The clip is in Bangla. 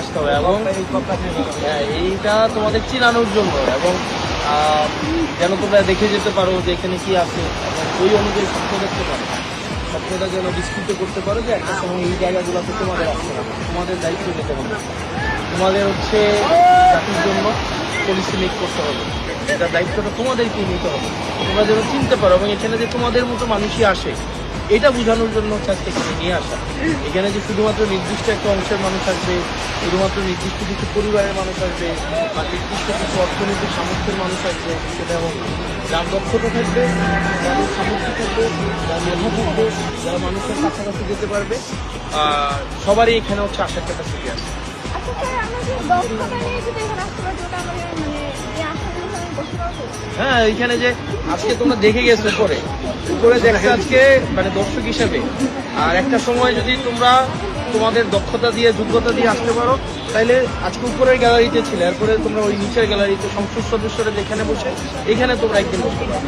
আসতে হবে এবং এইটা তোমাদের চিনানোর জন্য এবং যেন তোমরা দেখে যেতে পারো যে এখানে কি আছে এবং ওই অনুযায়ী স্বপ্ন দেখতে পারো, স্বপ্নটা যেন বিস্তৃত করতে পারো যে একটা সময় এই জায়গাগুলোতে তোমাদের আসতে হবে, তোমাদের দায়িত্ব নিতে হবে, তোমাদের হচ্ছে জাতির জন্য পলিসি মেক করতে হবে, এটা দায়িত্বটা তোমাদেরকেই নিতে হবে, তোমরা যেন চিনতে পারো এবং এখানে যে তোমাদের মতো মানুষই আসে এটা বোঝানোর জন্য হচ্ছে আজকে এখানে নিয়ে আসা। এখানে যে শুধুমাত্র নির্দিষ্ট একটা অংশের মানুষ আসবে, শুধুমাত্র নির্দিষ্ট কিছু পরিবারের মানুষ আসবে বা নির্দিষ্ট কিছু অর্থনৈতিক সামর্থ্যের মানুষ আসবে সেটা হোক, যার দক্ষতা থাকবে, যাদের সামর্থ্য থাকবে, যার মেধা থাকবে, যারা মানুষের কাছাকাছি যেতে পারবে, সবারই এখানে হচ্ছে আসার ক্যাপাসিটি আছে। হ্যাঁ, এইখানে যে আজকে তোমরা দেখে গেছো উপরে উপরে দেখছো আজকে মানে দর্শক হিসেবে, আর একটা সময় যদি তোমরা তোমাদের দক্ষতা দিয়ে যোগ্যতা দিয়ে আসতে পারো তাইলে আজকে উপরের গ্যালারিতে ছিলে, এরপরে তোমরা ওই নিচের গ্যালারিতে সংসদ সদস্যরা যেখানে বসে এখানে তোমরা একদিন বসতে পারো।